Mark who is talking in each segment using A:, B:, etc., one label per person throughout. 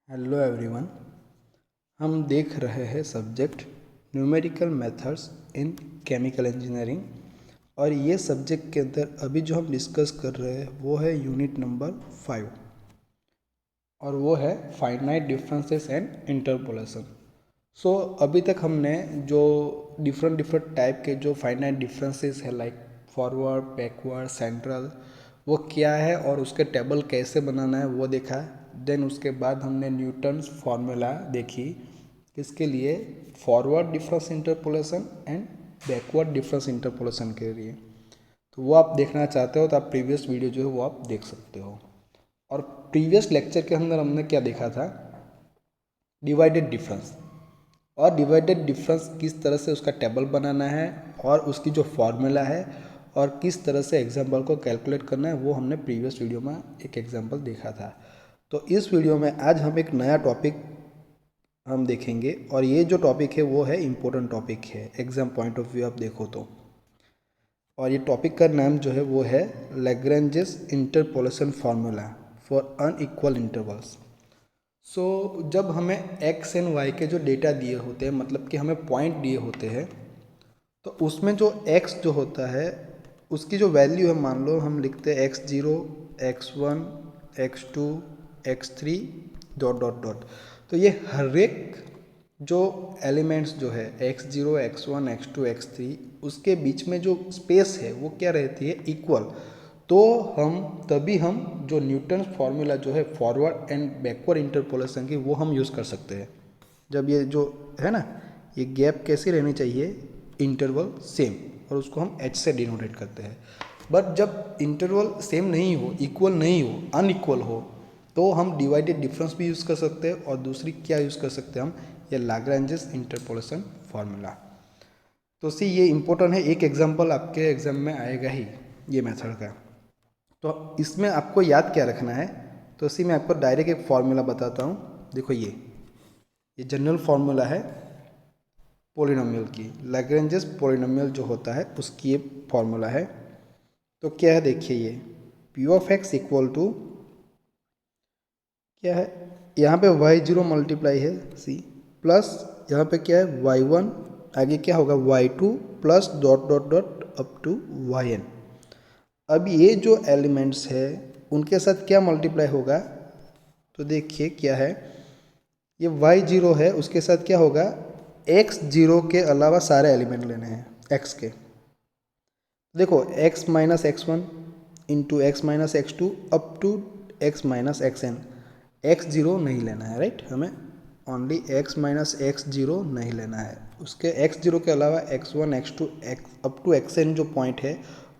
A: Hello everyone. हम देख रहे हैं subject numerical methods in chemical engineering और ये सब्जेक्ट के अंदर अभी जो हम डिस्कस कर रहे हैं वो है यूनिट नंबर 5 और वो है फाइनाइट डिफरेंसेस एंड इंटरपोलेशन। सो अभी तक हमने जो डिफरेंट टाइप के जो फाइनाइट डिफरेंसेस है लाइक फॉरवर्ड, बैकवर्ड, सेंट्रल, वो क्या है और उसके टेबल कैसे बनाना है वो देखा। देन उसके बाद हमने न्यूटन्स फार्मूला देखी किसके लिए, forward difference interpolation and backward difference interpolation के लिए। तो वो आप देखना चाहते हो तो आप प्रीवियस वीडियो जो है वो आप देख सकते हो। और प्रीवियस लेक्चर के अंदर हमने क्या देखा था, डिवाइडेड डिफरेंस, और डिवाइडेड डिफरेंस किस तरह से उसका टेबल बनाना है और उसकी जो फॉर्मूला है और किस तरह से एग्जाम्पल को कैलकुलेट करना है वो हमने प्रीवियस वीडियो में एक एग्जाम्पल देखा था। तो इस वीडियो में आज हम एक नया टॉपिक हम देखेंगे और ये जो टॉपिक है वो है इम्पोर्टेंट टॉपिक है एग्जाम पॉइंट ऑफ व्यू आप देखो तो। और ये टॉपिक का नाम जो है वो है Lagrange's interpolation formula for unequal intervals. जब हमें एक्स एंड वाई के जो डेटा दिए होते हैं, मतलब कि हमें पॉइंट दिए होते हैं, तो उसमें जो एक्स जो होता है उसकी जो वैल्यू है, मान लो हम लिखते हैं x0, x1, x2, x3 dot dot dot. तो ये हर एक जो एलिमेंट्स जो है x0, x1, x2, x3 उसके बीच में जो स्पेस है वो क्या रहती है, इक्वल। तो तभी हम जो न्यूटन फार्मूला जो है फॉरवर्ड एंड बैकवर्ड इंटरपोलेशन की वो हम यूज़ कर सकते हैं। जब ये जो है ना, ये गैप कैसी रहनी चाहिए, इंटरवल सेम, और उसको हम h से डिनोटेट करते हैं। बट जब इंटरवल सेम नहीं हो, इक्वल नहीं हो, अनइक्वल हो, तो हम डिवाइडेड डिफरेंस भी यूज़ कर सकते हैं और दूसरी क्या यूज़ कर सकते हैं हम, ये लाग्रांजेस इंटरपोलेशन फार्मूला। तो सी ये इम्पोर्टेंट है, एक एग्जाम्पल आपके एग्जाम में आएगा ही ये मेथड का। तो इसमें आपको याद क्या रखना है, तो इसी में आपको डायरेक्ट एक फार्मूला बताता हूँ। देखो ये जनरल फार्मूला है पोलिनोमियल की, लैग्रेंजेस पोलिनोमियल जो होता है उसकी ये फार्मूला है। तो क्या है देखिए, ये p of x equal to क्या है, यहाँ पे y0 मल्टीप्लाई है सी, प्लस यहाँ पे क्या है y1, आगे क्या होगा y2 plus dot dot dot up to yn। अब ये जो एलिमेंट्स है उनके साथ क्या मल्टीप्लाई होगा, तो देखिए क्या है, ये y0 है उसके साथ क्या होगा, x0 के अलावा सारे एलिमेंट लेने हैं x के। देखो x minus x1 into x minus x2 up to x minus xn, x0 नहीं लेना है, राइट। हमें ओनली x माइनस x0 नहीं लेना है, उसके x0 के अलावा x1, x2, up to xn जो पॉइंट है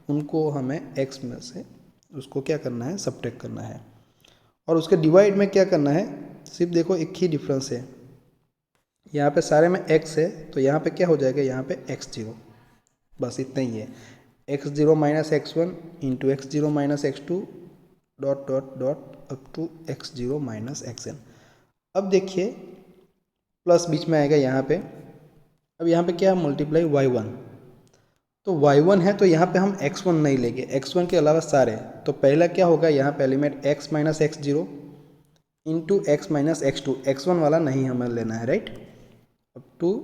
A: उनको हमें x में से उसको क्या करना है, सब्ट्रैक्ट करना है। और उसके डिवाइड में क्या करना है, सिर्फ देखो एक ही डिफरेंस है, यहाँ पे सारे में x है तो यहाँ पे क्या हो जाएगा, यहाँ पे x0, बस इतना ही है। x0 minus x1 into x0 minus x2 dot dot dot up to x0 minus xn। अब देखिए प्लस बीच में आएगा यहाँ पे, अब यहाँ पे क्या है मल्टीप्लाई y1, तो y1 है तो यहाँ पे हम x1 नहीं लेंगे, x1 के अलावा सारे। तो पहला क्या होगा, यहाँ पे element x minus x0 into x minus x2, x1 वाला नहीं हमें लेना है, right, up to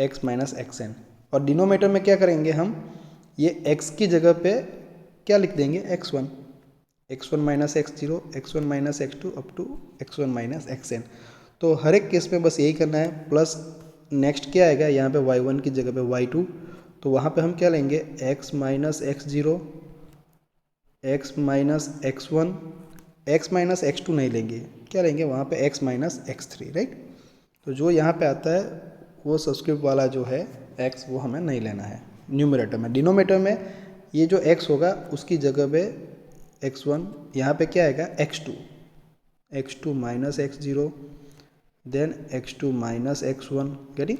A: x minus xn। और डिनोमीटर में क्या करेंगे हम, ये x की जगह पे क्या लिख देंगे, x1, x1 minus x0, x1 minus x2 up to x1 minus xn। तो हर एक केस में बस यही करना है। प्लस नेक्स्ट क्या आएगा, यहाँ पे y1 की जगह पे y2, तो वहाँ पे हम क्या लेंगे, x minus x0, x minus x1, x minus x2 नहीं लेंगे, क्या लेंगे वहाँ पे x माइनस x3, राइट। तो जो यहाँ पे आता है वो सब्सक्रिप्ट वाला जो है x वो हमें नहीं लेना है न्यूमरेटर में। डिनोमीटर में ये जो x होगा उसकी जगह पे x1, यहाँ पे क्या आएगा x2, x2 minus x0, then x2 minus x1, getting,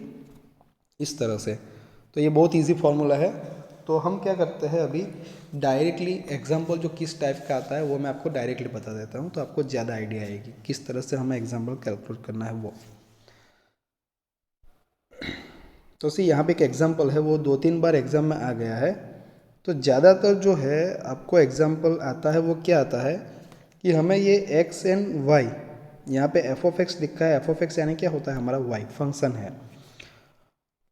A: इस तरह से। तो ये बहुत इजी फार्मूला है। तो हम क्या करते हैं अभी, डायरेक्टली एग्जाम्पल जो किस टाइप का आता है वो मैं आपको डायरेक्टली बता देता हूँ, तो आपको ज़्यादा आइडिया आएगी किस तरह से हमें एग्जाम्पल कैलकुलेट करना है वो। तो सी यहाँ पे एक एग्जाम्पल है, वो 2-3 बार एग्जाम में आ गया है। तो ज़्यादातर जो है आपको एग्जाम्पल आता है वो क्या आता है कि हमें ये x एंड y यहाँ पे एफ ऑफ एक्स लिखा है, एफ ऑफ एक्स यानी क्या होता है, हमारा वाई फंक्शन है।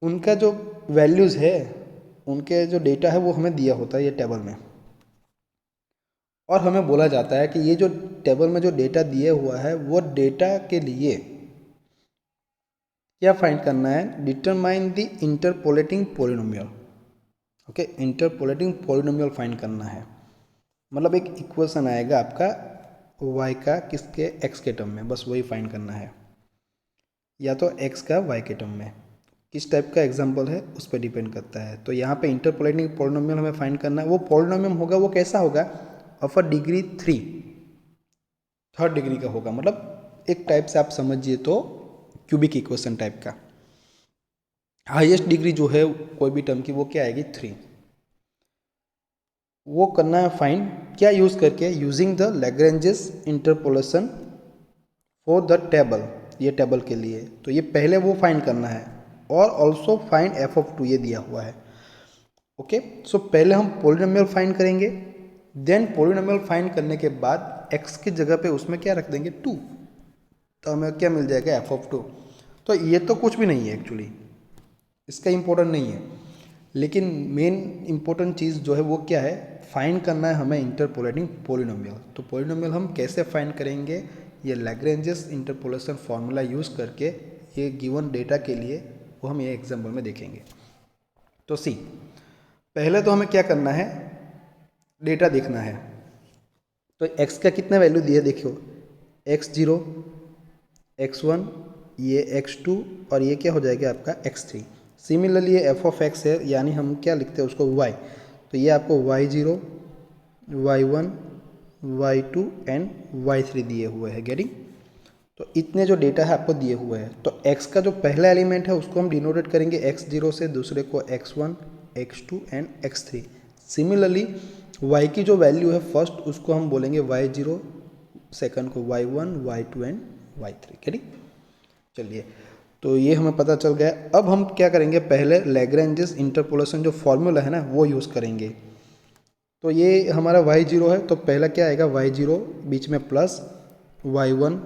A: उनका जो वैल्यूज़ है, उनके जो डेटा है वो हमें दिया होता है ये टेबल में, और हमें बोला जाता है कि ये जो टेबल में जो डेटा दिया हुआ है वो डेटा के लिए क्या फाइंड करना है, determine the interpolating polynomial. Okay, interpolating polynomial find करना है, मतलब एक इक्वेशन आएगा आपका y का किसके x के टर्म में, बस वही फाइंड करना है, या तो x का y के टर्म में। किस टाइप का एग्जांपल है उस पर डिपेंड करता है। तो यहाँ पे इंटरपोलेटिंग पॉलिनोमियल हमें फाइंड करना है। वो पॉलिनोमियल होगा वो कैसा होगा, of a degree 3, third degree का होगा, मतलब एक टाइप से आप समझिए तो क्यूबिक इक्वेशन टाइप का। हाईएस्ट डिग्री जो है कोई भी टर्म की वो क्या आएगी, 3। वो करना है फाइंड, क्या यूज़ करके, using the Lagrange's interpolation for the table, ये टेबल के लिए। तो ये पहले वो फाइंड करना है, और ऑल्सो फाइंड एफ ऑफ 2 ये दिया हुआ है। ओके, सो पहले हम पोलिनोमियल फाइंड करेंगे, देन पोलिनोमियल फाइंड करने के बाद एक्स की जगह पे उसमें क्या रख देंगे, 2, तो हमें क्या मिल जाएगा, एफ ऑफ 2। तो ये तो कुछ भी नहीं है एक्चुअली, इसका इम्पोर्टेंट नहीं है, लेकिन मेन इम्पोर्टेंट चीज़ जो है वो क्या है, फाइंड करना है हमें इंटरपोलेटिंग पॉलिनोमियल। तो पॉलिनोमियल हम कैसे फाइंड करेंगे, ये लैग्रेंजेस इंटरपोलेशन फार्मूला यूज़ करके, ये गिवन डेटा के लिए, वो हम ये एग्जाम्पल में देखेंगे। तो सी, पहले तो हमें क्या करना है, डेटा देखना है। तो x का कितना वैल्यू दिया देखियो, x0, x1, ये x2, और ये क्या हो जाएगा आपका x3। सिमिलरली ये एफ ऑफ एक्स है, यानी हम क्या लिखते हैं उसको y, तो ये आपको y0, y1, y2 and y3 दिए हुए हैं, गेटिंग। तो इतने जो डेटा है आपको दिए हुए हैं। तो x का जो पहला एलिमेंट है उसको हम डिनोटेट करेंगे x0 से, दूसरे को x1, x2 and x3। Similarly y की जो वैल्यू है फर्स्ट, उसको हम बोलेंगे y0, सेकंड को y1, y2 and y3, getting. चलिए, तो ये हमें पता चल गया। अब हम क्या करेंगे, पहले लैग्रेंजेस इंटरपोलेशन जो फॉर्मूला है ना वो यूज़ करेंगे। तो ये हमारा y0 है, तो पहला क्या आएगा, y0 बीच में प्लस y1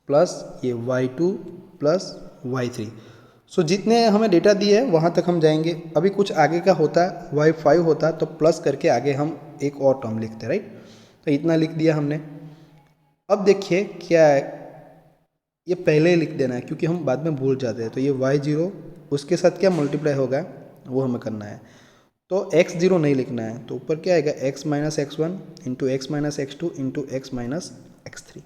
A: प्लस ये y2 प्लस y3। सो जितने हमें डेटा दिए है वहाँ तक हम जाएंगे। अभी कुछ आगे का होता y5 होता तो प्लस करके आगे हम एक और टर्म लिखते, राइट। तो इतना लिख दिया हमने। अब देखिए क्या है, ये पहले ही लिख देना है क्योंकि हम बाद में भूल जाते हैं। तो ये y0 उसके साथ क्या मल्टीप्लाई होगा वो हमें करना है। तो x0 नहीं लिखना है, तो ऊपर क्या आएगा, x minus x1 into x minus x2 into x minus x3।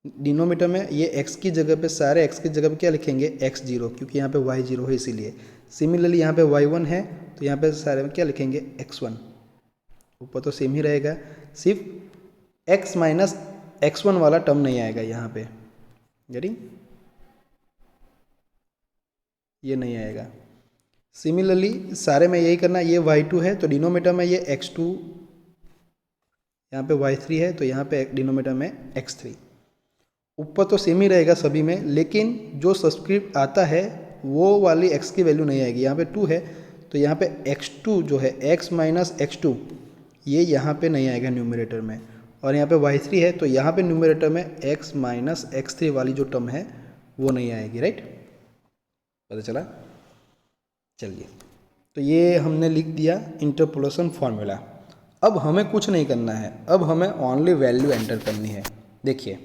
A: Denominator में ये x की जगह पे, सारे x की जगह पे क्या लिखेंगे, x0, क्योंकि यहाँ पे y0 है इसीलिए। सिमिलरली यहाँ पे y1 है, तो यहाँ पे सारे में क्या लिखेंगे, x1। ऊपर तो सेम ही रहेगा, सिर्फ x माइनस x1 वाला टर्म नहीं आएगा यहाँ पे, गेटिंग, ये नहीं आएगा। सिमिलरली सारे में यही करना, ये y2 है तो डिनोमीटर में ये x2, यहाँ पे y3 है तो यहाँ पे डिनोमीटर में x3। ऊपर तो सेम ही रहेगा सभी में, लेकिन जो सब्सक्रिप्ट आता है वो वाली x की वैल्यू नहीं आएगी। यहाँ पे 2 है तो यहाँ पे x2 जो है, x माइनस x2, ये यहाँ पे नहीं आएगा न्यूमरेटर में। और यहाँ पे y3 है तो यहाँ पे न्यूमरेटर में x माइनस x3 वाली जो टर्म है वो नहीं आएगी, राइट। पता चला। चलिए, तो ये हमने लिख दिया इंटरपोलेशन फार्मूला। अब हमें कुछ नहीं करना है, अब हमें ओनली वैल्यू एंटर करनी है। देखिए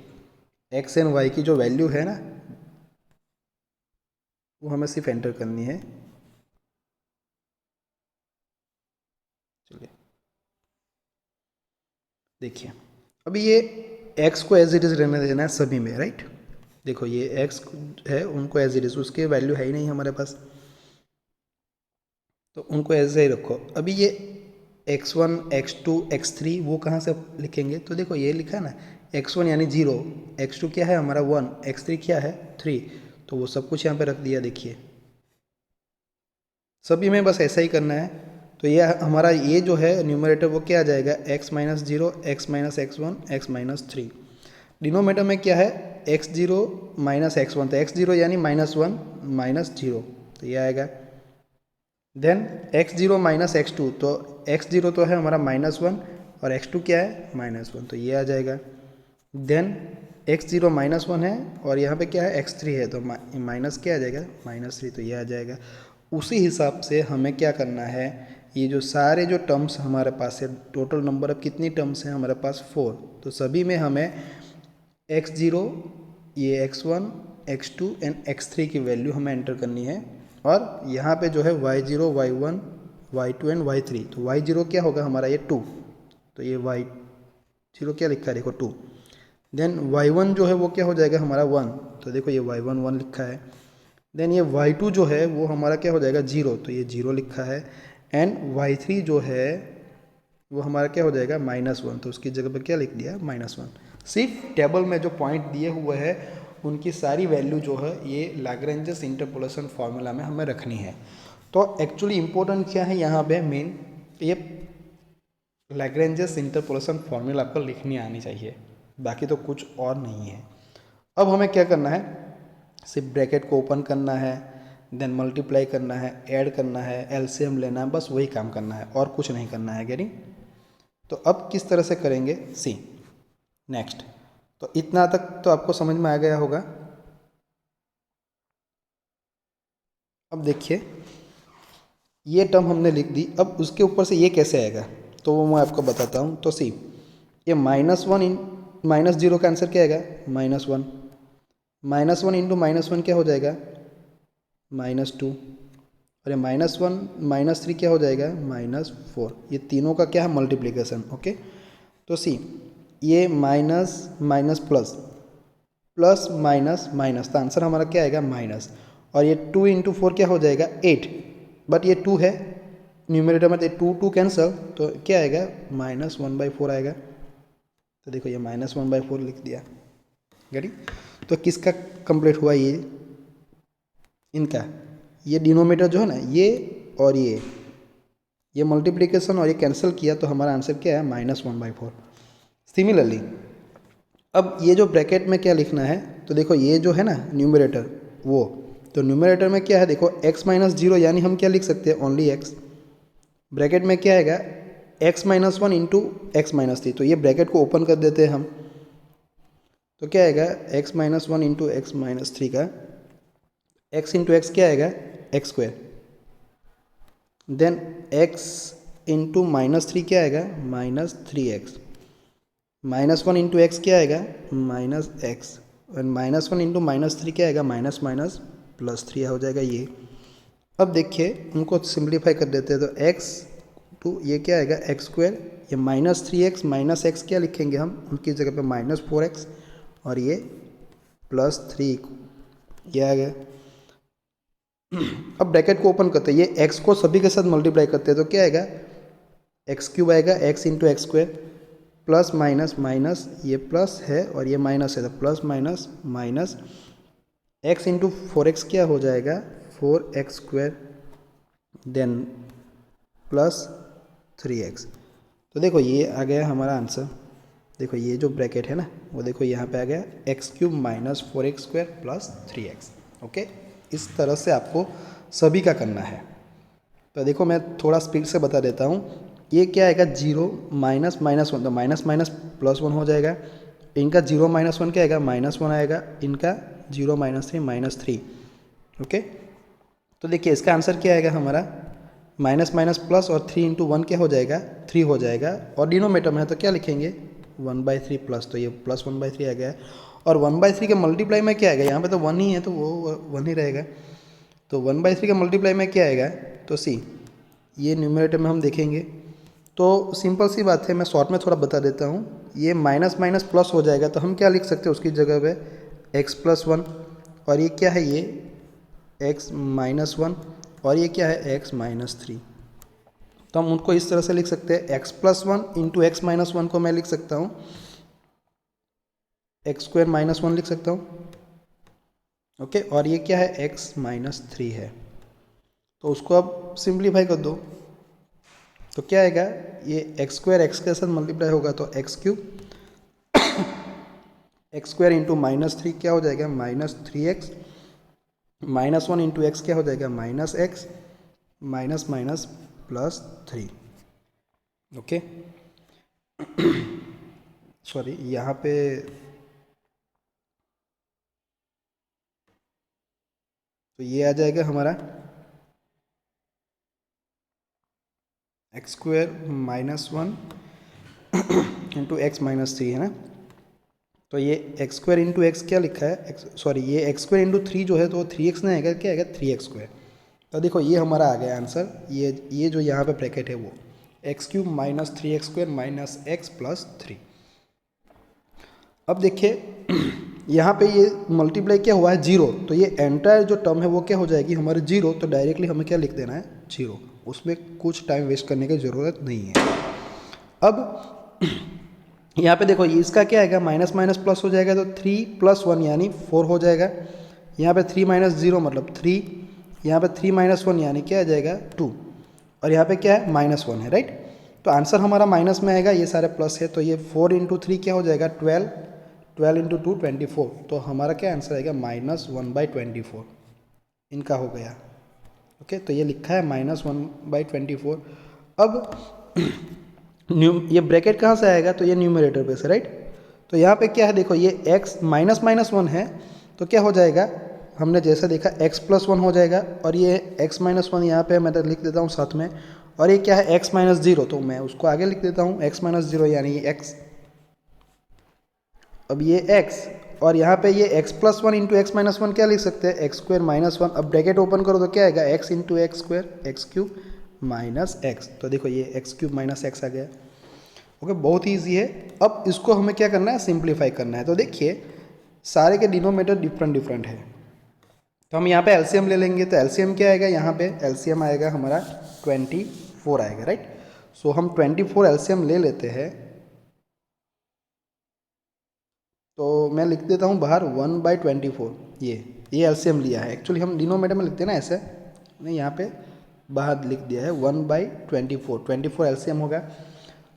A: एक्स एंड वाई की जो वैल्यू है ना वो हमें सिर्फ एंटर करनी है। चलिए देखिए, अभी ये x को एज इट इज़ रहने देना है सभी में, राइट। देखो ये x है, उनको एज इट इज़, उसकी वैल्यू है ही नहीं हमारे पास, तो उनको ऐसे ही रखो। अभी ये x1, x2, x3 वो कहाँ से लिखेंगे, तो देखो ये लिखा है ना, x1 यानी 0, x2 क्या है हमारा 1, x3 क्या है 3, तो वो सब कुछ यहाँ पे रख दिया। देखिए सभी में बस ऐसा ही करना है। तो ये हमारा ये जो है न्यूमरेटर वो क्या आ जाएगा, x minus 0, x minus x1, x minus 3। Denominator में क्या है, x0 माइनस x1, तो x0 यानी -1 माइनस 0, तो ये आएगा। देन x0 माइनस x2, तो x0 तो है हमारा -1 और x2 क्या है -1, तो ये आ जाएगा। देन x0 -1 है और यहाँ पे क्या है x3 है, तो माइनस क्या आ जाएगा -3, तो ये आ जाएगा। उसी हिसाब से हमें क्या करना है, ये जो सारे जो टर्म्स हमारे पास है, टोटल नंबर ऑफ कितनी टर्म्स हैं हमारे पास 4, तो सभी में हमें x0, ये x1, x2 एंड x3 की वैल्यू हमें एंटर करनी है। और यहाँ पे जो है y0, y1, y2 and y3, तो y0 क्या होगा हमारा ये 2, तो ये y0 क्या लिखा है देखो 2। देन y1 जो है वो क्या हो जाएगा हमारा 1, तो देखो ये y1 1 लिखा है। देन ये y2 जो है वो हमारा क्या हो जाएगा 0, तो ये 0 लिखा है। एंड y3 जो है वो हमारा क्या हो जाएगा -1, तो उसकी जगह पर क्या लिख दिया -1। सिर्फ टेबल में जो पॉइंट दिए हुए हैं उनकी सारी वैल्यू जो है ये लैग्रेंजेस इंटरपोलेशन फार्मूला में हमें रखनी है। तो एक्चुअली इम्पोर्टेंट क्या है यहाँ पे मेन, ये लैग्रेंजेस इंटरपोलेशन फार्मूला आपको लिखनी आनी चाहिए, बाकी तो कुछ और नहीं है। अब हमें क्या करना है, सिर्फ ब्रैकेट को ओपन करना है, देन मल्टीप्लाई करना है, ऐड करना है, एलसीएम लेना है, बस वही काम करना है और कुछ नहीं करना है। गेटिंग? तो अब किस तरह से करेंगे, सी नेक्स्ट। तो इतना तक तो आपको समझ में आ गया होगा। अब देखिए ये टर्म हमने लिख दी, अब उसके ऊपर से ये कैसे आएगा तो वो मैं आपको बताता हूँ। तो सी ये -1 इन -0 का आंसर क्या आएगा -1, -1 इंटू -1 क्या हो जाएगा -2, और ये -1 -3 क्या हो जाएगा -4। ये तीनों का क्या है मल्टीप्लिकेशन। ओके, तो सी ये minus minus plus plus minus minus, तो आंसर हमारा क्या आएगा माइनस। और ये 2 इंटू 4 क्या हो जाएगा 8, बट ये 2 है न्यूमरेटर में, तो 2 कैंसल, तो क्या आएगा -1/4 आएगा। तो देखो ये -1/4 लिख दिया। गेटिंग? तो किसका कंप्लीट हुआ, ये इनका, ये डिनोमीटर जो है ना ये और ये मल्टीप्लिकेशन और ये कैंसिल किया, तो हमारा आंसर क्या है -1/4। सिमिलरली अब ये जो ब्रैकेट में क्या लिखना है, तो देखो ये जो है ना न्यूमरेटर वो, तो न्यूमरेटर में क्या है देखो x-0, यानी हम क्या लिख सकते हैं ओनली x। ब्रैकेट में क्या आएगा x-1 इंटू x-3, तो ये ब्रैकेट को ओपन कर देते हैं हम, तो क्या आएगा x-1 इंटू x-3 का x इंटू एक्स क्या आएगा x², देन x इंटू -3 क्या आएगा -3x, -1 इंटू एक्स क्या आएगा -x, और -1 इंटू -3 क्या आएगा माइनस माइनस +3 हो जाएगा ये। अब देखिए उनको सिंप्लीफाई कर देते हैं, तो x टू ये क्या आएगा x², ये -3x -x क्या लिखेंगे हम उनकी जगह पे -4x, और ये +3 ये आ गया। अब ब्रैकेट को ओपन करते हैं, ये x को सभी के साथ मल्टीप्लाई करते हैं, तो क्या आएगा x³ आएगा, x into x² plus minus minus, ये प्लस है और ये माइनस है, तो plus minus minus x into 4x क्या हो जाएगा 4x², देन प्लस 3x। तो देखो ये आ गया हमारा आंसर। देखो ये जो ब्रैकेट है ना वो देखो यहाँ पे आ गया x³ -4x² plus 3x। Okay, इस तरह से आपको सभी का करना है। तो देखो मैं थोड़ा स्पीड से बता देता हूँ। ये क्या आएगा 0 माइनस माइनस 1, तो माइनस माइनस +1 हो जाएगा। इनका 0 -1 क्या आएगा -1 आएगा, इनका 0 -3 -3। ओके, तो देखिए इसका आंसर क्या आएगा हमारा माइनस माइनस प्लस, और 3 इंटू 1 क्या हो जाएगा 3 हो जाएगा, और डिनोमीटर में है तो क्या लिखेंगे 1/3 प्लस, तो ये प्लस 1/3 आ गया। और 1/3 के मल्टीप्लाई में क्या आएगा, यहाँ पे तो 1 ही है तो वो 1 ही रहेगा। तो 1/3 के मल्टीप्लाई में क्या आएगा, तो सी ये न्यूमरेटर में हम देखेंगे तो सिंपल सी बात है, मैं शॉर्ट में थोड़ा बता देता हूँ। ये माइनस माइनस प्लस हो जाएगा, तो हम क्या लिख सकते हैं उसकी जगह पे x+1, और ये क्या है ये x-1, और ये क्या है x-3। तो हम उनको इस तरह से लिख सकते हैं x+1 इंटू x-1 को मैं लिख सकता हूँ x² -1 लिख सकता हूँ। ओके, और ये क्या है x-3 है, तो उसको अब सिंप्लीफाई कर दो, तो क्या आएगा ये x² x के साथ मल्टीप्लाई होगा, तो x³ x² इंटू -3 क्या हो जाएगा -3x, -1 इंटू एक्स क्या हो जाएगा -x, minus minus +3। Okay, sorry यहाँ पे तो ये आ जाएगा हमारा x² - 1 इंटू x-3 है ना। तो ये x² इंटू एक्स क्या लिखा है, सॉरी ये x² इंटू 3 जो है तो 3x नहीं आएगा, क्या आएगा 3x²। तो देखो ये हमारा आ गया आंसर, ये जो यहाँ पे ब्रैकेट है वो x³ - 3x² - x + 3। अब देखिए यहाँ पे ये मल्टीप्लाई क्या हुआ है 0, तो ये एंटायर जो टर्म है वो क्या हो जाएगी हमारे 0, तो डायरेक्टली हमें क्या लिख देना है 0, उसमें कुछ टाइम वेस्ट करने की ज़रूरत नहीं है। अब यहाँ पे देखो इसका क्या आएगा, माइनस माइनस प्लस हो जाएगा, तो 3 + 1 यानी 4 हो जाएगा। यहाँ पे 3 - 0 मतलब 3, यहाँ पे 3 - 1 यानी क्या आ जाएगा 2, और यहाँ पे क्या है -1 है, राइट। तो आंसर हमारा माइनस में आएगा, ये सारे प्लस है, तो ये 4 × 3 क्या हो जाएगा 12, 12 × 2 24, तो हमारा क्या आंसर आएगा -1/24, इनका हो गया। ओके, तो ये लिखा है -1/24। अब ये ब्रैकेट कहाँ से आएगा, तो ये न्यूमरेटर पे से, राइट। तो यहाँ पे क्या है देखो, ये x -1 है, तो क्या हो जाएगा, हमने जैसा देखा x + 1 हो जाएगा, और ये x -1 यहाँ पे मैं तो लिख देता हूँ साथ में, और ये क्या है x - 0, तो मैं उसको आगे लिख देता हूँ x - 0 यानी ये x। अब ये x, और यहाँ पे ये x + 1 इंटू x - 1 क्या लिख सकते हैं x² - 1। अब ब्रैकेट ओपन करो तो क्या आएगा x into x² x³ - x, तो देखो ये x³ - x आ गया। ओके, बहुत ही ईजी है। अब इसको हमें क्या करना है, सिंप्लीफाई करना है। तो देखिए सारे के डिनोमिनेटर डिफरेंट डिफरेंट है, तो हम यहाँ पे एलसीएम ले लेंगे, तो एलसीएम क्या आएगा, यहाँ पे एलसीएम आएगा हमारा 24 आएगा, राइट। सो हम 24 एलसीएम ले लेते हैं, तो मैं लिख देता हूँ बाहर 1/24, ये एलसीएम लिया है। एक्चुअली हम डिनोमिनेटर में लिखते हैं ना ऐसे, नहीं यहाँ पे बाहर लिख दिया है 1/24, 24 एलसीएम होगा।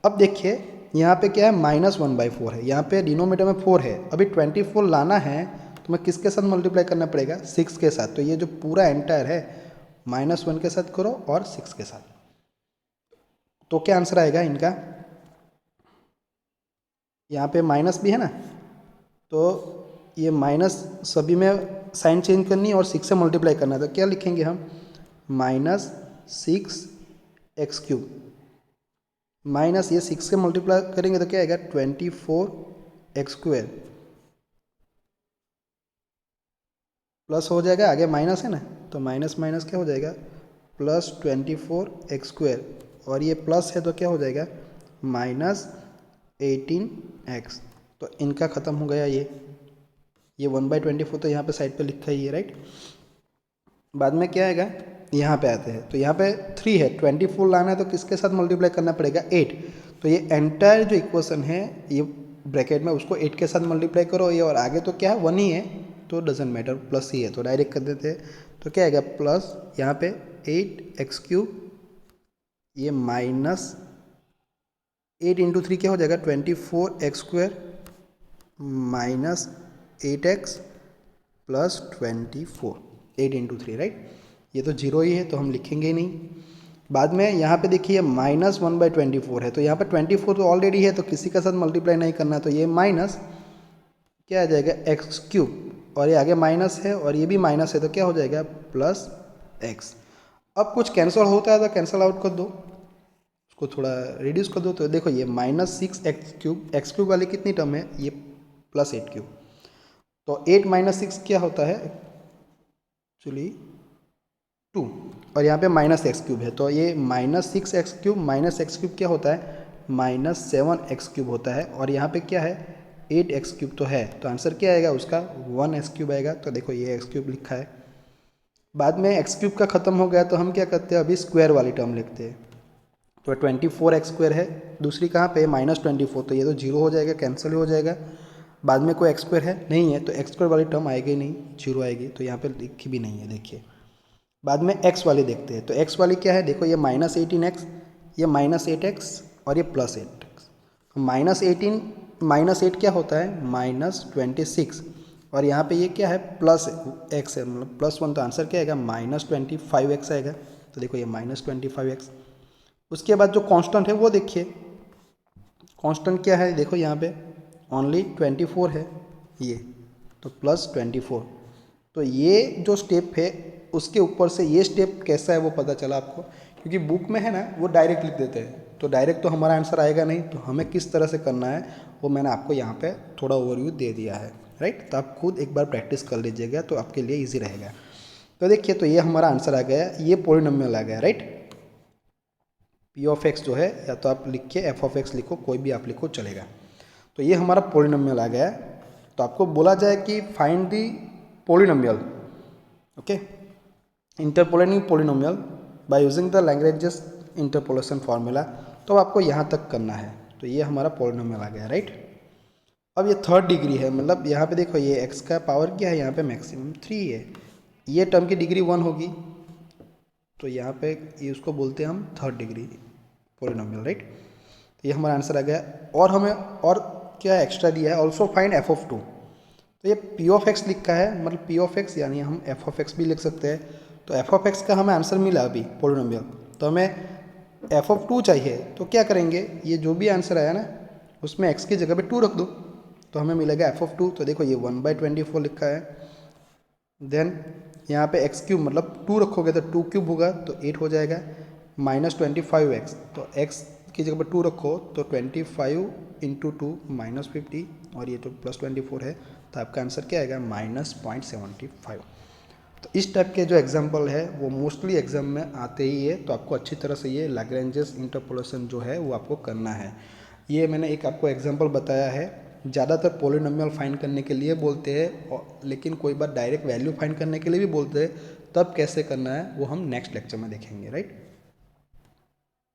A: अब देखिए यहाँ पे क्या है -1/4 है, यहाँ पे डिनोमिनेटर में 4 है, अभी 24 लाना है तो मैं किसके साथ मल्टीप्लाई करना पड़ेगा 6 के साथ। तो ये जो पूरा एंटायर है -1 के साथ करो और 6 के साथ, तो क्या आंसर आएगा इनका, यहाँ पे माइनस भी है ना, तो ये माइनस सभी में साइन चेंज करनी है और 6 से मल्टीप्लाई करना है, तो क्या लिखेंगे हम -6x³ माइनस ये 6 से मल्टीप्लाई करेंगे तो क्या आएगा 24x² प्लस हो जाएगा, आगे माइनस है ना, तो माइनस माइनस क्या हो जाएगा +24x², और ये प्लस है तो क्या हो जाएगा -18x। तो इनका ख़त्म हो गया ये 1/24 तो यहाँ पे साइड पे लिखा ही है, राइट। बाद में क्या आएगा, यहाँ पे आते हैं, तो यहाँ पे 3 है, 24 लाना है तो किसके साथ मल्टीप्लाई करना पड़ेगा 8। तो ये एंटायर जो इक्वेशन है ये ब्रैकेट में उसको 8 के साथ मल्टीप्लाई करो, ये और आगे तो क्या है 1 ही है, तो डजेंट मैटर, प्लस ही है तो डायरेक्ट कर देते हैं। तो क्या आएगा प्लस यहाँ पे 8x³ ये -8 × 3 क्या हो जाएगा 24x² -8x + 24, 8 × 3, राइट। ये तो 0 ही है तो हम लिखेंगे ही नहीं। बाद में यहाँ पे देखिए -1/24 है, तो यहाँ पे 24 तो ऑलरेडी है तो किसी के साथ मल्टीप्लाई नहीं करना, तो ये माइनस क्या आ जाएगा x³, और ये आगे माइनस है और ये भी माइनस है तो क्या हो जाएगा +x। अब कुछ कैंसिल होता है तो कैंसिल आउट कर दो, उसको थोड़ा रिड्यूस कर दो, तो देखो ये -6x³ x³ वाली कितनी टर्म है ये +8³, तो 8 - 6 क्या होता है एक्चुअली 2, और यहाँ पे -x³ है, तो ये -6x³ - x³ क्या होता है -7x³ होता है, और यहाँ पे क्या है 8x³ तो है, तो आंसर क्या आएगा उसका 1x³ आएगा। तो देखो ये x³ लिखा है। बाद में x³ का ख़त्म हो गया तो हम क्या करते हैं, अभी स्क्वायर वाली टर्म लिखते हैं। तो 24x² है, दूसरी कहाँ पे -24, तो ये तो 0 हो जाएगा, कैंसिल हो जाएगा। बाद में कोई x² है नहीं है, तो x² वाली टर्म आएगी नहीं, 0 आएगी, तो यहाँ पे लिखी भी नहीं है। देखिए बाद में x वाली देखते हैं, तो x वाली क्या है देखो, ये -18x, ये -8x और ये +8x। -18 -8 क्या होता है -26, और यहाँ पे ये क्या है +x है, मतलब +1, तो आंसर क्या आएगा -25x आएगा। तो देखो ये -25x। उसके बाद जो कांस्टेंट है वो देखिए, कांस्टेंट क्या है देखो, यहाँ पे ओनली 24 है ये, तो +24, तो तो ये जो स्टेप है उसके ऊपर से ये स्टेप कैसा है वो पता चला आपको, क्योंकि बुक में है ना वो डायरेक्ट लिख देते हैं, तो डायरेक्ट तो हमारा आंसर आएगा नहीं, तो हमें किस तरह से करना है वो मैंने आपको यहाँ पे थोड़ा ओवरव्यू दे दिया है, राइट। तो आप खुद एक बार प्रैक्टिस कर लीजिएगा तो आपके लिए ईजी रहेगा। तो देखिए, तो ये हमारा आंसर आ गया, ये पॉलिनोमियल आ गया, राइट। पी ऑफ एक्स जो है, या तो आप लिखिए एफ ऑफ एक्स लिखो, कोई भी आप लिखो चलेगा। तो ये हमारा पॉलिनोमियल आ गया। तो आपको बोला जाए कि find the polynomial, okay, interpolating polynomial by using the Lagrange interpolation formula. तो आपको यहाँ तक करना है। तो ये हमारा पॉलिनोमियल आ गया, राइट। अब ये थर्ड डिग्री है, मतलब यहाँ पे देखो ये x का पावर क्या है, यहाँ पे मैक्सिमम 3 है, ये टर्म की डिग्री 1 होगी, तो यहाँ पे ये उसको बोलते हैं हम थर्ड डिग्री पॉलिनोमियल, राइट। तो ये हमारा आंसर आ गया। और हमें और क्या एक्स्ट्रा दिया है, ऑल्सो फाइंड एफ ऑफ 2। तो ये पी ऑफ एक्स लिखा है, मतलब पी ऑफ एक्स यानी हम एफ ऑफ एक्स भी लिख सकते हैं। तो एफ ऑफ एक्स का हमें आंसर मिला अभी पॉलिनोमियल, तो हमें एफ ऑफ 2 चाहिए। तो क्या करेंगे, ये जो भी आंसर आया ना उसमें एक्स की जगह पे 2 रख दो, तो हमें मिलेगा एफ ऑफ 2। तो देखो ये 1/24 लिखा है, देन यहाँ पे एक्स क्यूब मतलब 2 रखोगे तो 2 क्यूब होगा तो 8 हो जाएगा, -25x। तो x की जगह पर 2 रखो तो 25 इंटू 2 -50, और ये तो +24 है, तो आपका आंसर क्या आएगा -0.75। तो इस टाइप के जो एग्जाम्पल है वो मोस्टली एग्जाम में आते ही है, तो आपको अच्छी तरह से ये लैग्रेंजेस इंटरपोलेशन जो है वो आपको करना है। ये मैंने एक आपको एग्जाम्पल बताया है। ज़्यादातर पॉलिनोमियल फाइंड करने के लिए बोलते हैं, लेकिन कोई बार डायरेक्ट वैल्यू फाइंड करने के लिए भी बोलते हैं, तब कैसे करना है वो हम नेक्स्ट लेक्चर में देखेंगे, राइट।